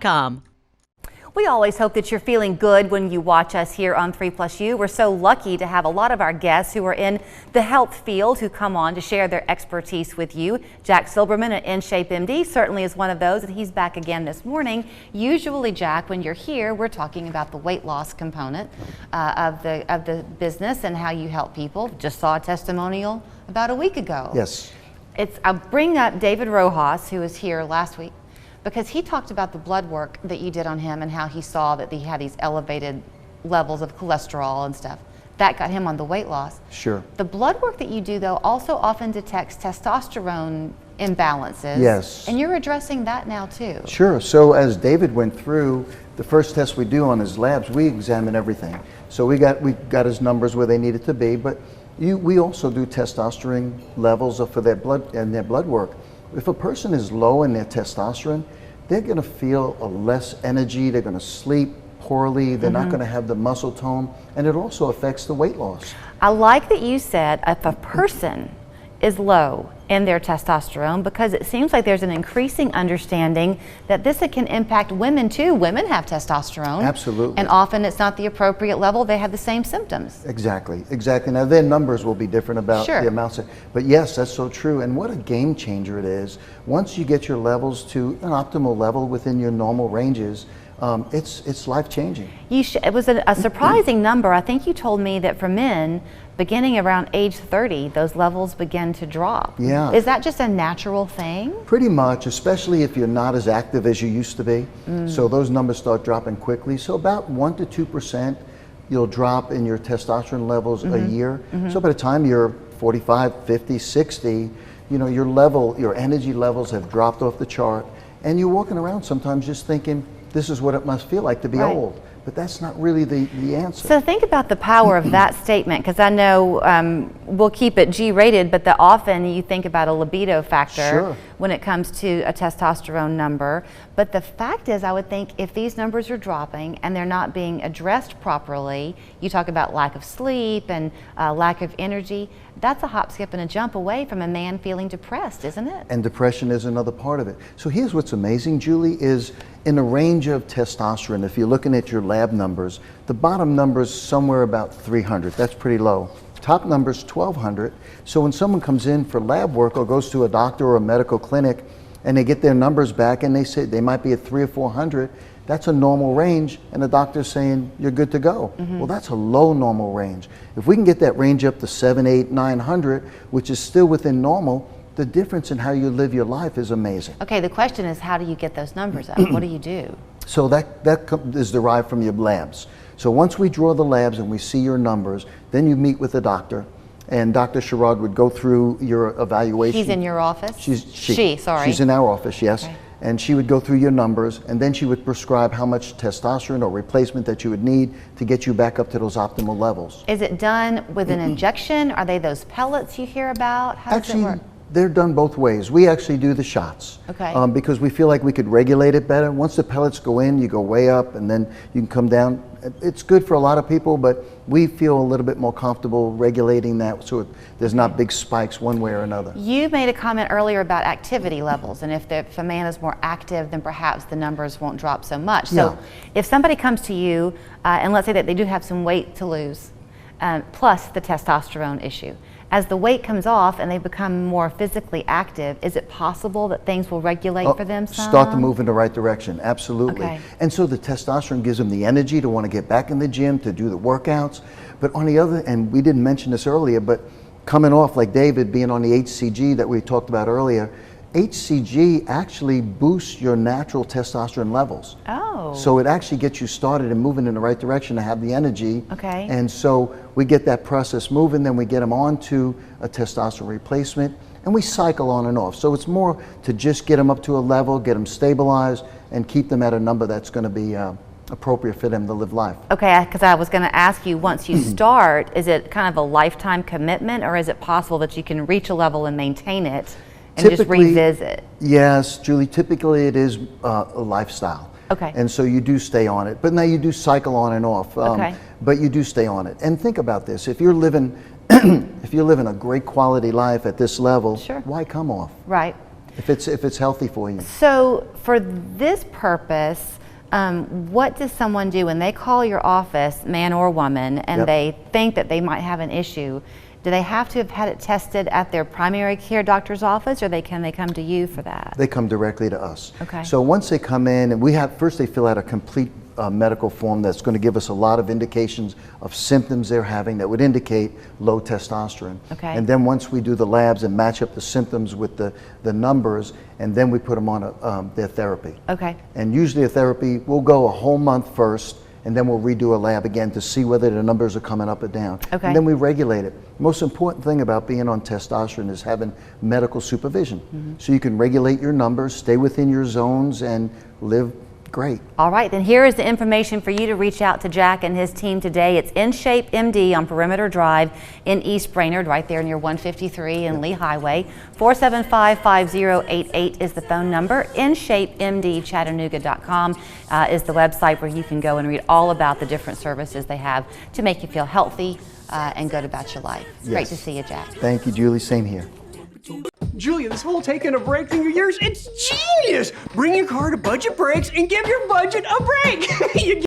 com. We always hope that you're feeling good when you watch us here on 3+U. We're so lucky to have a lot of our guests who are in the health field who come on to share their expertise with you. Jack Silberman at InShape MD certainly is one of those, and he's back again this morning. Usually, Jack, when you're here, we're talking about the weight loss component of the business and how you help people. Just saw a testimonial about a week ago. Yes. I'll bring up David Rojas, who was here last week, because he talked about the blood work that you did on him and how he saw that he had these elevated levels of cholesterol and stuff. That got him on the weight loss. Sure. The blood work that you do, though, also often detects testosterone imbalances. Yes. And you're addressing that now, too. Sure. So as David went through, the first test we do on his labs, we examine everything. So we got his numbers where they needed to be, but we also do testosterone levels for their blood and their blood work. If a person is low in their testosterone, they're going to feel less energy, they're going to sleep poorly, they're not going to have the muscle tone, and it also affects the weight loss. I like that you said if a person is low in their testosterone, because it seems like there's an increasing understanding that this can impact women too. Women have testosterone. Absolutely. And often it's not the appropriate level. They have the same symptoms. Exactly, exactly. Now their numbers will be different about Sure. the amounts, but yes, that's so true. And what a game changer it is. Once you get your levels to an optimal level within your normal ranges, it's life-changing. It was a surprising number. I think you told me that for men, beginning around age 30, those levels begin to drop. Yeah. Is that just a natural thing? Pretty much, especially if you're not as active as you used to be. So those numbers start dropping quickly. So about 1 to 2% you'll drop in your testosterone levels a year. So by the time you're 45, 50, 60, you know, your energy levels have dropped off the chart, and you're walking around sometimes just thinking, this is what it must feel like to be Right. old. But that's not really the answer. So think about the power of that statement, because I know we'll keep it G-rated, but that often you think about a libido factor Sure. when it comes to a testosterone number. But the fact is, I would think if these numbers are dropping and they're not being addressed properly, you talk about lack of sleep and lack of energy, that's a hop, skip, and a jump away from a man feeling depressed, isn't it? And depression is another part of it. So here's what's amazing, Julie, is in the range of testosterone, if you're looking at your lab numbers, the bottom number is somewhere about 300. That's pretty low. Top number is 1,200. So when someone comes in for lab work or goes to a doctor or a medical clinic and they get their numbers back and they say they might be at 300 or 400, that's a normal range, and the doctor's saying you're good to go. Well, that's a low normal range. If we can get that range up to 700, 800, 900, which is still within normal, the difference in how you live your life is amazing. Okay, the question is, how do you get those numbers up? What do you do? So that is derived from your labs. So once we draw the labs and we see your numbers, then you meet with the doctor, and Dr. Sherrod would go through your evaluation. He's in your office? Sorry. She's in our office, yes. Okay. And she would go through your numbers, and then she would prescribe how much testosterone or replacement that you would need to get you back up to those optimal levels. Is it done with an injection? Are they those pellets you hear about? How does it work? They're done both ways. We actually do the shots. Okay. Because we feel like we could regulate it better. Once the pellets go in, you go way up, and then you can come down. It's good for a lot of people, but we feel a little bit more comfortable regulating that so there's not big spikes one way or another. You made a comment earlier about activity levels, and if a man is more active, then perhaps the numbers won't drop so much. So if somebody comes to you, and let's say that they do have some weight to lose, plus the testosterone issue, as the weight comes off and they become more physically active, is it possible that things will regulate for them some? Start to move in the right direction, absolutely. Okay. And so the testosterone gives them the energy to want to get back in the gym, to do the workouts. But on the other, and we didn't mention this earlier, but coming off like David being on the HCG that we talked about earlier, HCG actually boosts your natural testosterone levels. Oh. So it actually gets you started and moving in the right direction to have the energy. Okay. And so we get that process moving, then we get them onto a testosterone replacement, and we cycle on and off. So it's more to just get them up to a level, get them stabilized, and keep them at a number that's going to be appropriate for them to live life. Okay, because I was going to ask you, once you start, is it kind of a lifetime commitment, or is it possible that you can reach a level and maintain it and just revisit? Yes, Julie, typically it is a lifestyle. Okay. And so you do stay on it. But now you do cycle on and off. Okay. But you do stay on it. And think about this. If you're living if you're living a great quality life at this level, Sure. why come off? Right. if it's healthy for you. So for this purpose, what does someone do when they call your office, man or woman, and they think that they might have an issue? Do they have to have had it tested at their primary care doctor's office, or can they come to you for that? They come directly to us. Okay. So once they come in, and first they fill out a complete medical form that's going to give us a lot of indications of symptoms they're having that would indicate low testosterone. Okay. And then once we do the labs and match up the symptoms with the numbers, and then we put them on their therapy. Okay. And usually a therapy, we'll go a whole month first, and then we'll redo a lab again to see whether the numbers are coming up or down. Okay. And then we regulate it. Most important thing about being on testosterone is having medical supervision. So you can regulate your numbers, stay within your zones, and live great. All right, then here is the information for you to reach out to Jack and his team today. It's In Shape MD on Perimeter Drive in East Brainerd, right there near 153 and Lee Highway. 475-5088 is the phone number. InShapeMDChattanooga.com is the website where you can go and read all about the different services they have to make you feel healthy and good about your life. Yes. Great to see you, Jack. Thank you, Julie. Same here. Julia, this whole taking a break thing of yours, it's genius! Bring your car to Budget Breaks and give your budget a break! You